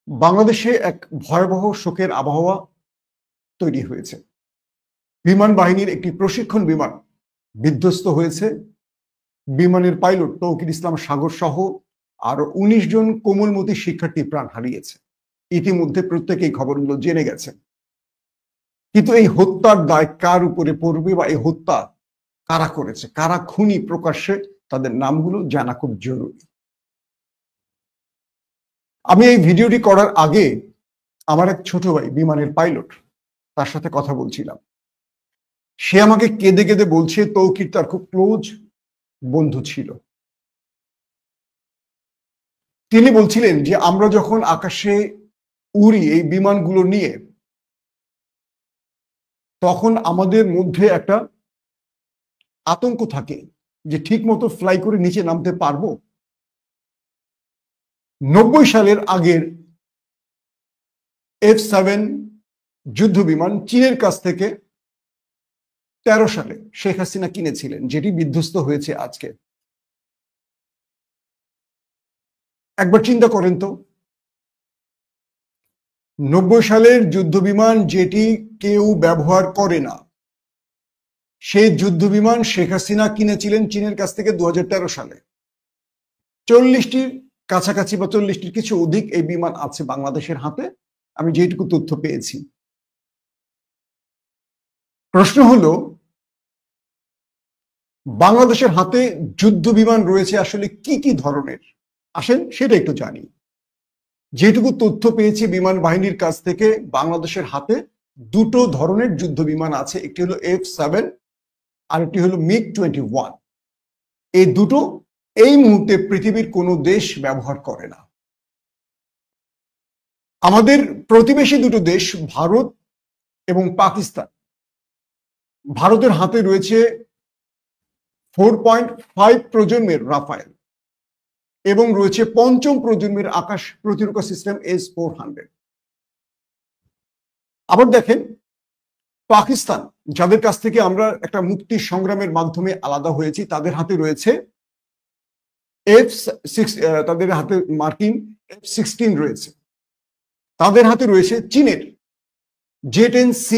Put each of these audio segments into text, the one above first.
বাংলাদেশে এক ভয়াবহ শোকের আবহাওয়া তৈরি হয়েছে। বিমান বাহিনীর একটি প্রশিক্ষণ বিমান বিধ্বস্ত হয়েছে। বিমানের পাইলট তৌকির ইসলাম সাগর সহ আরো ১৯ জন কোমলমতি শিক্ষার্থী প্রাণ হারিয়েছে। ইতিমধ্যে প্রত্যেকেই খবরগুলো জেনে গেছেন। কিন্তু এই হত্যার দায় কার উপরে পড়বে বা এই হত্যা কারা করেছে, কারা খুনি, প্রকাশ্যে তাদের নামগুলো জানা খুব জরুরি। আমি এই ভিডিওটি করার আগে আমার এক ছোট ভাই বিমানের পাইলট, তার সাথে কথা বলছিলাম। সে আমাকে কেঁদে কেঁদে বলছে তৌকির তার খুব ক্লোজ বন্ধু ছিল। তিনি বলছিলেন যে আমরা যখন আকাশে উড়ি এই বিমানগুলো নিয়ে, তখন আমাদের মধ্যে একটা আতঙ্ক থাকে যে ঠিক মতো ফ্লাই করে নিচে নামতে পারবো। ৯০ সালের আগের F-7 যুদ্ধ বিমান চীনের কাছ থেকে ১৩ সালে শেখ হাসিনা কিনেছিলেন, যেটি বিধ্বস্ত হয়েছে আজকে। একবার চিন্তা করেন তো, ৯০ সালের যুদ্ধ বিমান যেটি কেউ ব্যবহার করে না, সেই যুদ্ধ বিমান শেখ হাসিনা কিনেছিলেন চীনের কাছ থেকে ২০১৩ সালে। ৪০টির কাছাকাছি বা ৪০টির কিছু অধিক এই বিমান আছে বাংলাদেশের হাতে, আমি যেটুকু তথ্য পেয়েছি। প্রশ্ন হলো, বাংলাদেশের হাতে যুদ্ধ বিমান রয়েছে আসলে কি কি ধরনের? আসেন সেটা একটু জানি। যেটুকু তথ্য পেয়েছি বিমান বাহিনীর কাছ থেকে, বাংলাদেশের হাতে দুটো ধরনের যুদ্ধ বিমান আছে। একটি হলো F-7 আর একটি হলো MiG-21। এই দুটো এই মুহূর্তে পৃথিবীর কোনো দেশ ব্যবহার করে না। আমাদের প্রতিবেশী দুটো দেশ ভারত এবং পাকিস্তান। ভারতের হাতে রয়েছে 4.5 প্রজন্মের রাফায়েল এবং রয়েছে পঞ্চম প্রজন্মের আকাশ প্রতিরক্ষা সিস্টেম S-400। আবার দেখেন, পাকিস্তান, যাদের কাছ থেকে আমরা একটা মুক্তি সংগ্রামের মাধ্যমে আলাদা হয়েছি, তাদের হাতে রয়েছে তাদের হাতে মার্কিন F-16 রয়েছে। তাদের হাতে রয়েছে চীনের J-10C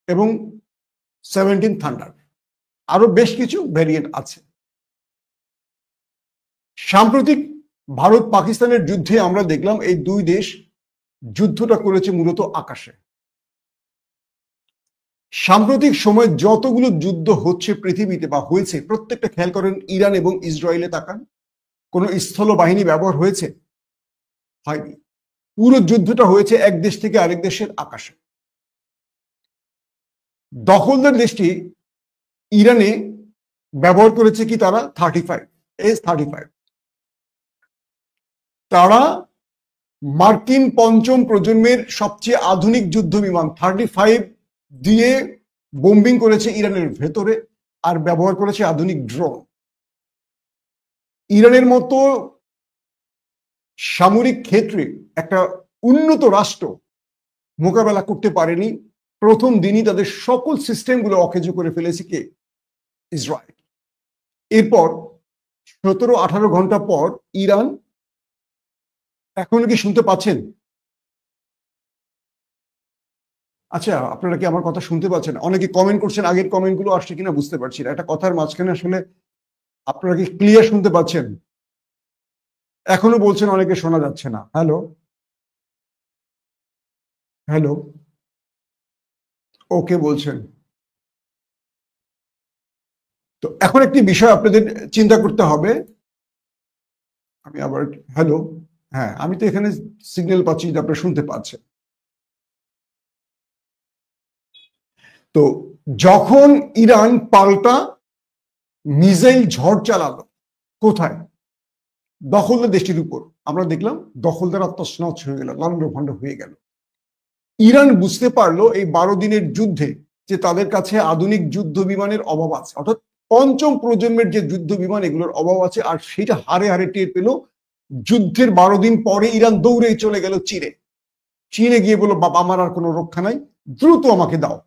এবং 17 থান্ডার। আরো বেশ কিছু ভ্যারিয়েন্ট আছে। সাম্প্রতিক ভারত পাকিস্তানের যুদ্ধে আমরা দেখলাম এই দুই দেশ যুদ্ধটা করেছে মূলত আকাশে। সাম্প্রতিক সময় যতগুলো যুদ্ধ হচ্ছে পৃথিবীতে বা হয়েছে, প্রত্যেকটা খেয়াল করেন ইরান এবং ইসরায়েলে তাকান, কোন স্থল বাহিনী ব্যবহার হয়েছে? হয়নি। পুরো যুদ্ধটা হয়েছে এক দেশ থেকে আরেক দেশের আকাশে। দখলদার দেশটি ইরানে ব্যবহার করেছে কি তারা? S-35। তারা মার্কিন পঞ্চম প্রজন্মের সবচেয়ে আধুনিক যুদ্ধ বিমান 35 দিয়ে বোম্বিং করেছে ইরানের ভেতরে, আর ব্যবহার করেছে আধুনিক ড্রোন। ইরানের মতো সামরিক ক্ষেত্রে একটা উন্নত রাষ্ট্র মোকাবেলা করতে পারেনি। প্রথম দিনই তাদের সকল সিস্টেমগুলো অকেজো করে ফেলেছে কে? ইসরায়েল। এরপর ১৭-১৮ ঘন্টা পর ইরান, এখনো কি শুনতে পাচ্ছেন? আচ্ছা, আপনারা কি আমার কথা শুনতে পাচ্ছেন? অনেকে কমেন্ট করছেন, আগের কমেন্টগুলো আসছে কিনা বুঝতে পারছি না। একটা কথার মাঝখানে আসলে আপনারা কি ক্লিয়ার শুনতে পাচ্ছেন? এখনো বলছেন অনেকে শোনা যাচ্ছে না। হ্যালো হ্যালো, ওকে বলছেন। তো এখন একটি বিষয় আপনাদের চিন্তা করতে হবে। আমি আবার হ্যালো, হ্যাঁ, আমি তো এখানে সিগন্যাল পাচ্ছি যে আপনারা শুনতে পাচ্ছেন। তো যখন ইরান পাল্টা মিসাইল ঝড় চালালো, কোথায়? দখলদার দেশটির উপর। আমরা দেখলাম দখলদার তছনছ হয়ে গেল, লন্ডভন্ড হয়ে গেল। ইরান বুঝতে পারলো এই ১২ দিনের যুদ্ধে যে তাদের কাছে আধুনিক যুদ্ধ বিমানের অভাব আছে, অর্থাৎ পঞ্চম প্রজন্মের যে যুদ্ধ বিমান, এগুলোর অভাব আছে। আর সেটা হারে হারে টের পেল যুদ্ধের ১২ দিন পরে। ইরান দৌড়ে চলে গেল চীনে গিয়ে বলল, বাবা আমার আর কোনো রক্ষা নাই, দ্রুত আমাকে দাও।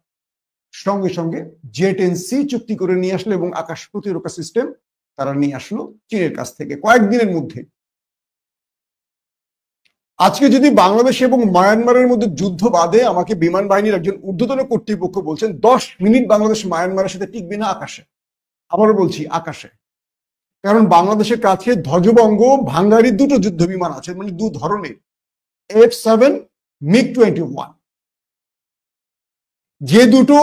সঙ্গে সঙ্গে J-10C চুক্তি করে নিয়ে আসলো এবং আকাশ প্রতিরক্ষা সিস্টেম তারা নিয়ে আসলো চীনের কাছ থেকে কয়েকদিনের মধ্যে। আজকে যদি বাংলাদেশ এবং মায়ানমারের মধ্যে যুদ্ধ বাদে আমাকে বিমান বাহিনীর একজন ঊর্ধ্বতন কর্তৃপক্ষ বলছেন 10 মিনিট বাংলাদেশ মায়ানমারের সাথে টিকবে না আকাশে, আবারও বলছি আকাশে, কারণ বাংলাদেশের কাছে ধ্বজবঙ্গ ভাঙ্গারির দুটো যুদ্ধ বিমান আছে, মানে দু ধরনের F7 MiG-21, যে দুটো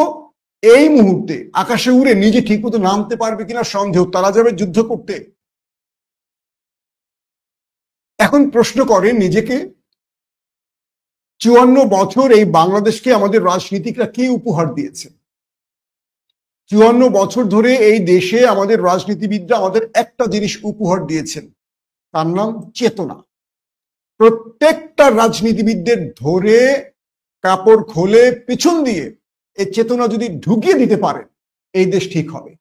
এই মুহূর্তে আকাশে উড়ে নিজে ঠিক মতো নামতে পারবে কিনা সন্দেহ, তারা যাবে যুদ্ধ করতে। এখন প্রশ্ন করেন নিজেকে, 54 বছর এই বাংলাদেশকে আমাদের রাজনীতিকরা কি উপহার দিয়েছে? 54 বছর ধরে এই দেশে আমাদের রাজনীতিবিদরা আমাদের একটা জিনিস উপহার দিয়েছেন, তার নাম চেতনা। প্রত্যেকটা রাজনীতিবিদদের ধরে কাপড় খোলে পিছন দিয়ে এই চেতনা যদি ঢুকিয়ে দিতে পারে, এই দেশ ঠিক হবে।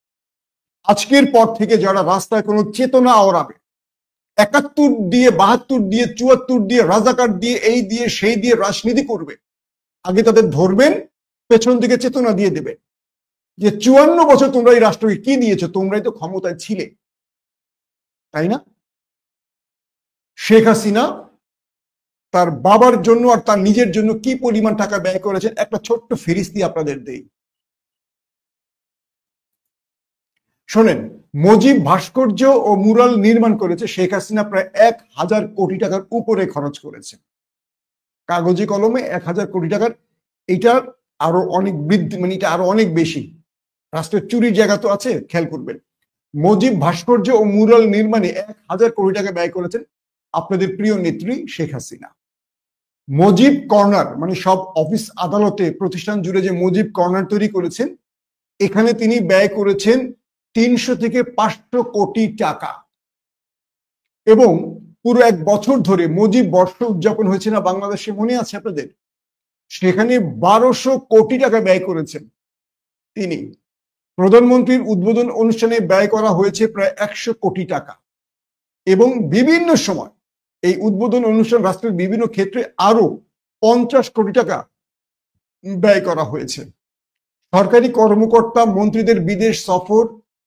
আজকের পর থেকে যারা রাস্তায় কোনো চেতনা ওড়াবে, 71 দিয়ে 72 দিয়ে 74 দিয়ে রাজাকার দিয়ে এই দিয়ে সেই দিয়ে রাজনীতি করবে, আগে তাদের ধরবেন, পেছন দিকে চেতনা দিয়ে দেবে যে 54 বছর তোমরা এই রাষ্ট্রকে কি দিয়েছো, তোমরাই তো ক্ষমতায় ছিলে, তাই না? শেখ হাসিনা তার বাবার জন্য আর তার নিজের জন্য কি পরিমাণ টাকা ব্যয় করেছেন, একটা ছোট্ট ফেরিস্তি আপনাদের দেই। শোনেন, মুজিব ভাস্কর্য ও মুরাল নির্মাণ করেছে শেখ হাসিনা প্রায় 1000 কোটি টাকার উপরে খরচ করেছে, কাগজে কলমে 1000 কোটি টাকার। এটার আরো অনেক বৃদ্ধি, মানে এটা আরো অনেক বেশি। রাষ্ট্রের চুরির জায়গা তো আছে, খেয়াল করবেন। মুজিব ভাস্কর্য ও মুরাল নির্মাণে 1000 কোটি টাকা ব্যয় করেছেন আপনাদের প্রিয় নেত্রী শেখ হাসিনা। মুজিব কর্নার, মানে সব অফিস আদালতে প্রতিষ্ঠান জুড়ে যে মুজিব কর্নার তৈরি করেছেন, এখানে তিনি ব্যয় করেছেন 300 থেকে 500 কোটি টাকা। এবং পুরো 1 বছর ধরে মুজিব বর্ষ উদযাপন হয়েছে না বাংলাদেশে, মনে আছে আপনাদের? সেখানে 1200 কোটি টাকা ব্যয় করেছেন তিনি। প্রধানমন্ত্রীর উদ্বোধন অনুষ্ঠানে ব্যয় করা হয়েছে প্রায় 100 কোটি টাকা। এবং বিভিন্ন সময় এই উদ্বোধন অনুষ্ঠান রাষ্ট্রের বিভিন্ন ক্ষেত্রে আরো 50 কোটি টাকা ব্যয় করা হয়েছে। সরকারি কর্মকর্তা মন্ত্রীদের বিদেশ সফর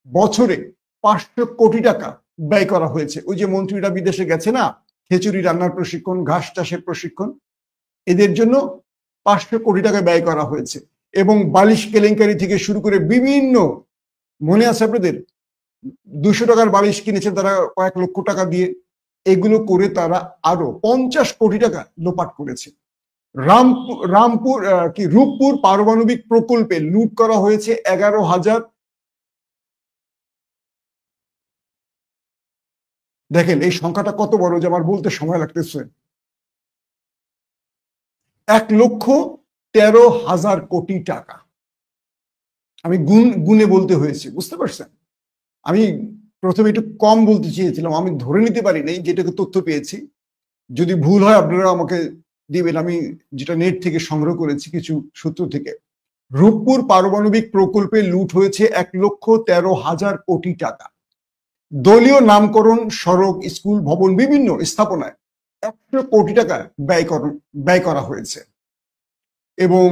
বছরে 500 কোটি টাকা ব্যয় করা হয়েছে। ওই যে মন্ত্রীরা বিদেশে গেছে না, খিচুড়ি রান্নার প্রশিক্ষণ, ঘাস চাষের প্রশিক্ষণ, এদের জন্য 500 কোটি টাকা ব্যয় করা হয়েছে। এবং বালিশ কেলেঙ্কারি থেকে শুরু করে বিভিন্ন, মনে আছে আপনাদের, 200 টাকার বালিশ কিনেছেন তারা কয়েক লক্ষ টাকা দিয়ে, এগুলো করে তারা আরো 50 কোটি টাকা লোপাট করেছে। রূপপুর পারমাণবিক প্রকল্পে লুট করা হয়েছে 11,000। দেখেন এই সংখ্যাটা কত বড় যে আমার বলতে সময় লাগতেছে। 1,13,000 কোটি টাকা। আমি গুনে বলতে হয়েছে, বুঝতে পারছেন? আমি প্রথমে একটু কম বলতে চেয়েছিলাম, আমি ধরে নিতে পারি নাই, যেটাকে তথ্য পেয়েছি। যদি ভুল হয় আপনারা আমাকে দিবেন, আমি যেটা নেট থেকে সংগ্রহ করেছি কিছু সূত্র থেকে। রূপপুর পারমাণবিক প্রকল্পে লুট হয়েছে 1,13,000 কোটি টাকা। দলীয় নামকরণ, সড়ক, স্কুল, ভবন, বিভিন্ন স্থাপনায় 100 কোটি টাকা ব্যয় করা হয়েছে। এবং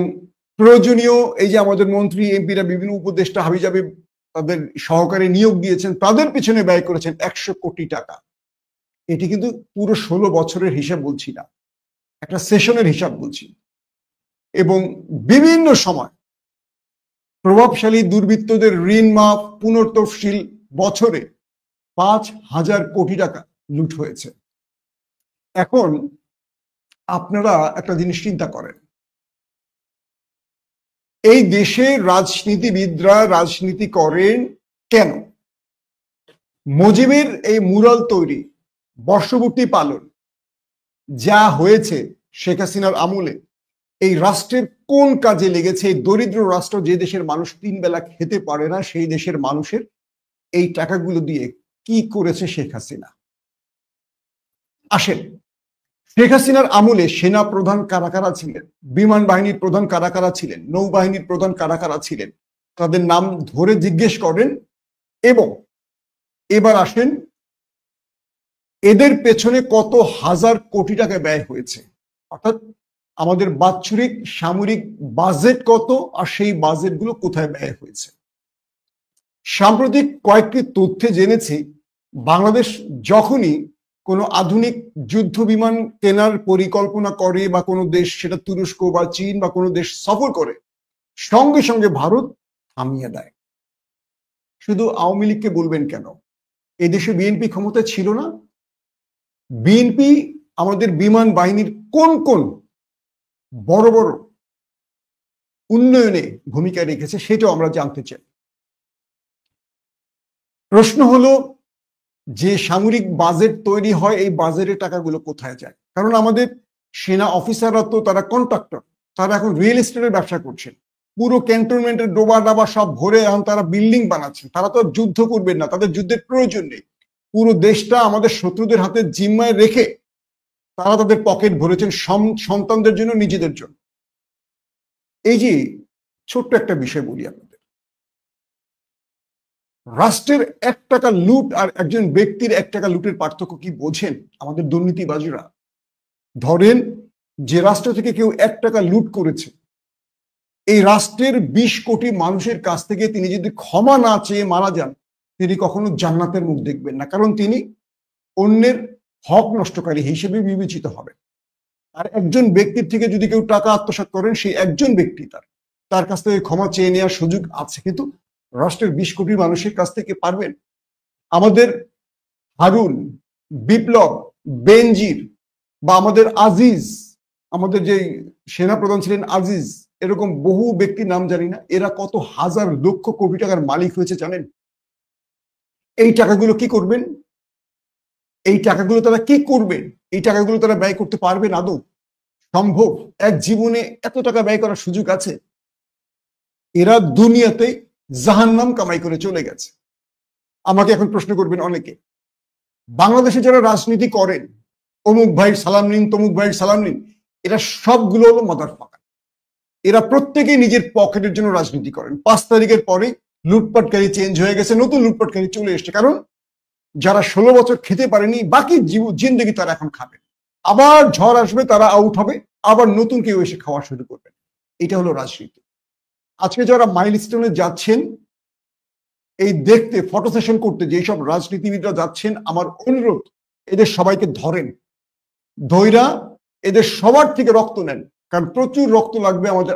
প্রয়োজনীয় এই যে আমাদের মন্ত্রী এমপিরা বিভিন্ন উপদেষ্টা হাবিজাবি তাদের সহকারী নিয়োগ দিয়েছেন, তাদের পিছনে ব্যয় করেছেন 100 কোটি টাকা। এটি কিন্তু পুরো 16 বছরের হিসাব বলছি না, একটা সেশনের হিসাব বলছি। এবং বিভিন্ন সময় প্রভাবশালী দুর্বৃত্তদের ঋণ মাফ, পুনর্তফসিল, বছরে 5,000 কোটি টাকা লুট হয়েছে। এখন আপনারা একটা জিনিস চিন্তা করেন, এই দেশের রাজনীতিবিদরা রাজনীতি করেন কেন? মুজিবের এই মুরাল তৈরি, বর্ষপূর্তি পালন, যা হয়েছে শেখ হাসিনার আমলে, এই রাষ্ট্রের কোন কাজে লেগেছে? এই দরিদ্র রাষ্ট্র, যে দেশের মানুষ 3 বেলা খেতে পারে না, সেই দেশের মানুষের এই টাকাগুলো দিয়ে কি করেছে শেখ হাসিনা? আসেন, শেখ হাসিনার আমলে সেনা প্রধান কারা কারা ছিলেন, বিমান বাহিনীর প্রধান কারা কারা ছিলেন, নৌবাহিনীর প্রধান কারা কারা ছিলেন, তাদের নাম ধরে জিজ্ঞেস করেন। এবং এবার আসেন, এদের পেছনে কত হাজার কোটি টাকা ব্যয় হয়েছে, অর্থাৎ আমাদের বাৎসরিক সামরিক বাজেট কত, আর সেই বাজেটগুলো কোথায় ব্যয় হয়েছে। সাম্প্রতিক কয়েকটি তথ্যে জেনেছি, বাংলাদেশ যখনই কোনো আধুনিক যুদ্ধ বিমান কেনার পরিকল্পনা করে বা কোনো দেশ, সেটা তুরস্ক বা চীন বা কোনো দেশ সফর করে, সঙ্গে সঙ্গে ভারত থামিয়ে দেয়। শুধু আওয়ামী লীগকে বলবেন কেন? এই দেশে বিএনপি ক্ষমতায় ছিল না? বিএনপি আমাদের বিমান বাহিনীর কোন কোন বড় বড় উন্নয়নে ভূমিকা রেখেছে সেটাও আমরা জানতে চাই। প্রশ্ন হলো, যে সামরিক বাজেট তৈরি হয় এই বাজেটের টাকাগুলো কোথায় যায়? কারণ আমাদের সেনা অফিসাররা তো তারা কন্ট্রাক্টর, তারা এখন রিয়েল এস্টেটের ব্যবসা করছেন, পুরো ক্যান্টনমেন্টের ডোবা ডাবা সব ভরে এখন তারা বিল্ডিং বানাচ্ছেন। তারা তো যুদ্ধ করবেন না, তাদের যুদ্ধের প্রয়োজন নেই। পুরো দেশটা আমাদের শত্রুদের হাতে জিম্মায় রেখে তারা তাদের পকেট ভরেছেন সন্তানদের জন্য, নিজেদের জন্য। এই যে ছোট্ট একটা বিষয় বলি আপনাদের, রাষ্ট্রের 1 টাকা লুট আর একজন ব্যক্তির 1 টাকা লুটের পার্থক্য কি বোঝেন আমাদের দুর্নীতিবাজরা? ধরেন যে রাষ্ট্র থেকে কেউ 1 টাকা লুট করেছে, এই রাষ্ট্রের 20 কোটি মানুষের কাছ থেকে তিনি যদি ক্ষমা না চেয়ে মারা যান, তিনি কখনো জান্নাতের মুখ দেখবেন না, কারণ তিনি অন্যের হক নষ্টকারী হিসেবে বিবেচিত হবেন। আর একজন ব্যক্তির থেকে যদি কেউ টাকা আত্মসাৎ করেন, সেই একজন ব্যক্তি তার কাছ থেকে ক্ষমা চেয়ে নেওয়ার সুযোগ আছে, কিন্তু রাষ্ট্রের 20 কোটি মানুষের কাছ থেকে পারবেন? আমাদের হারুন, বিপ্লব, বেনজির বা আমাদের আজিজ, আমাদের যে সেনাপ্রধান ছিলেন আজিজ, এরকম বহু ব্যক্তির নাম জানি না, এরা কত হাজার লক্ষ কোটি টাকার মালিক হয়েছে জানেন? এই টাকাগুলো কি করবেন? এই টাকাগুলো তারা কি করবেন? এই টাকাগুলো তারা ব্যয় করতে পারবেন আদৌ? সম্ভব? এক জীবনে এত টাকা ব্যয় করার সুযোগ আছে? এরা দুনিয়াতে জাহান্নাম কামাই করে চলে গেছে। আমাকে এখন প্রশ্ন করবেন অনেকে, বাংলাদেশে যারা রাজনীতি করেন, অমুক ভাইয়ের সালাম নিন, তমুক ভাইয়ের সালাম নিন, এরা সবগুলো হলো মাদার ফাঁকা। এরা প্রত্যেকেই নিজের পকেটের জন্য রাজনীতি করেন। 5 তারিখের পরে লুটপাটকারী চেঞ্জ হয়ে গেছে, নতুন লুটপাটকারী চলে এসছে। কারণ যারা 16 বছর খেতে পারেনি, বাকি জিন্দগি তারা এখন খাবে। আবার ঝড় আসবে, তারা আউট হবে, আবার নতুন কেউ এসে খাওয়া শুরু করবে। এটা হলো রাজনীতি। আজকে যারা মাইলস্টোনে যাচ্ছেন এই দেখতে, ফটো সেশন করতে, যেসব রাজনীতিবিদরা যাচ্ছেন, আমার অনুরোধ, এদের সবাইকে ধরেন, ধৈরা এদের সবার থেকে রক্ত নেন, কারণ প্রচুর রক্ত লাগবে আমাদের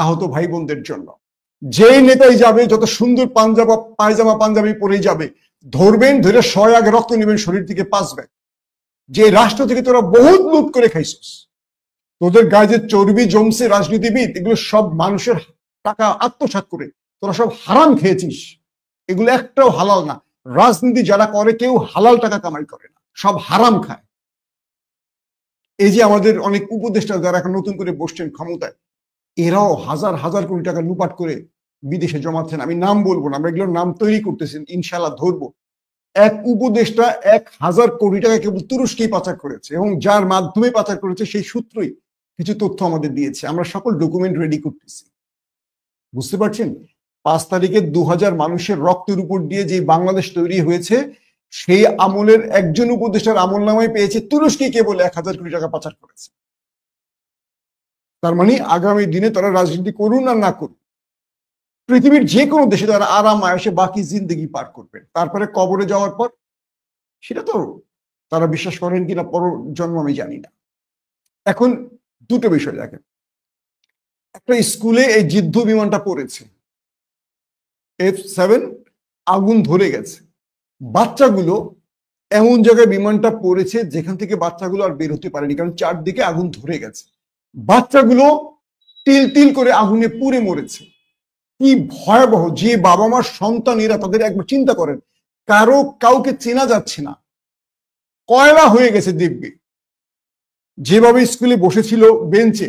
আহত ভাই বোনদের জন্য। যেই নেতাই যাবে, যত সুন্দর পায়জামা পাঞ্জাবি পরেই যাবে, ধরবেন, ধরে 100 আগে রক্ত নেবেন শরীর থেকে 5 ব্যাগ। যে রাষ্ট্র থেকে তোরা বহুত লুট করে খাইছিস, তোদের গায়ে যে চর্বি জমছে রাজনীতিবিদ, এগুলো সব মানুষের টাকা আত্মসাৎ করে তোরা সব হারাম খেয়েছিস। এগুলো একটাও হালাল না। রাজনীতি যারা করে কেউ হালাল টাকা কামাই করে না, সব হারাম খায়। এই যে আমাদের অনেক উপদেষ্টা যারা এখন নতুন করে বসছেন ক্ষমতায়, এরাও হাজার হাজার কোটি টাকা লুপাট করে বিদেশে জমাচ্ছেন। আমি নাম বলবো না, আমরা এগুলোর নাম তৈরি করতেছেন, ইনশাল্লাহ ধরবো। এক উপদেষ্টা 1000 কোটি টাকা কেবল তুরস্কেই পাচার করেছে, এবং যার মাধ্যমে পাচার করেছে সেই সূত্রই কিছু তথ্য আমাদের দিয়েছে। আমরা সকল ডকুমেন্ট রেডি করতেছি। বুঝতে পারছেন? 5 তারিখে 2000 মানুষের রক্তের উপর দিয়ে যে বাংলাদেশ তৈরি হয়েছে, সেই আমলের একজন উপদেষ্টার আমল নামায় পেয়েছে তুরস্কে কেবল 1000 কোটি টাকা পাচার করেছে। তার মানে আগামী দিনে তারা রাজনীতি করুন আর না করুন, পৃথিবীর যে কোনো দেশে তারা আরাম আয়েসে বাকি জিন্দগি পার করবেন। তারপরে কবরে যাওয়ার পর সেটা তো তারা বিশ্বাস করেন কিনা পর জন্ম আমি জানি না। এখন দুটো বিষয় দেখেন, একটা স্কুলে এই যুদ্ধ বিমানটা পড়েছে, F7, আগুন ধরে গেছে। বাচ্চাগুলো এমন জায়গায় বিমানটা পড়েছে যেখান থেকে বাচ্চাগুলো আর বের হতে পারেনি, কারণ চারদিকে আগুন ধরে গেছে। বাচ্চাগুলো তিল তিল করে আগুনে পুড়ে মরেছে। কি ভয়াবহ! যে বাবা মার সন্তান এরা, তাদের একবার চিন্তা করেন, কাউকে চেনা যাচ্ছে না, কয়লা হয়ে গেছে দিব্যি। যেভাবে স্কুলে বসেছিল বেঞ্চে,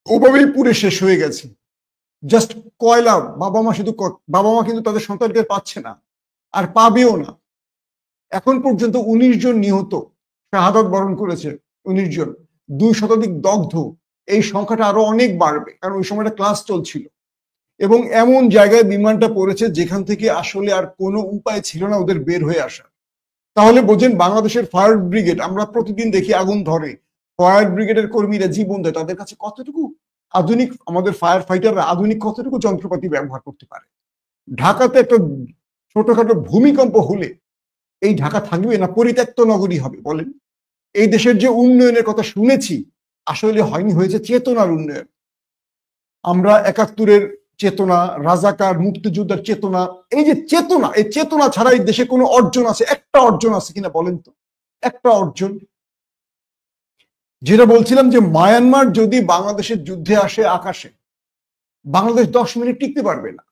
ওভাবেই পুড়ে শেষ হয়ে গেছে। জাস্ট কয়লা। বাবা মা কিন্তু তাদের সন্তানকে পাচ্ছে না, আর পাবেও না। এখন পর্যন্ত 19 জন নিহত, শাহাদাত বরণ করেছে 19 জন, 2 শতাধিক দগ্ধ। এই সংখ্যাটা আরো অনেক বাড়বে, কারণ ওই সময়টা ক্লাস চলছিল। এবং এমন জায়গায় বিমানটা পড়েছে যেখান থেকে আসলে আর কোনো উপায় ছিল না ওদের বের হয়ে আসা। তাহলে বোঝেন, বাংলাদেশের ফায়ার ব্রিগেড, আমরা প্রতিদিন দেখি আগুন ধরে, ফায়ার ব্রিগেডের কর্মীরা জীবন দেয়, তাদের কাছে কতটুকু আধুনিক, আমাদের ফায়ার ফাইটাররা আধুনিক কতটুকু যন্ত্রপাতি ব্যবহার করতে পারে। ঢাকাতে একটা ছোটখাটো ভূমিকম্প হলে এই ঢাকা থাকবে না পরিত্যক্ত নগরী হবে বলেন? এই দেশের যে উন্নয়নের কথা শুনেছি আসলে হয়নি, হয়েছে চেতনার উন্নয়ন। আমরা ৭১-এর চেতনা, রাজাকার মুক্তিযোদ্ধার চেতনা, এই যে চেতনা, এই চেতনা ছাড়া এই দেশে কোনো অর্জন আছে? একটা অর্জন আছে কিনা বলেন তো, একটা অর্জন। যেটা বলছিলাম যে মায়ানমার যদি বাংলাদেশের যুদ্ধে আসে আকাশে, বাংলাদেশ 10 মিনিট টিকতে পারবে না।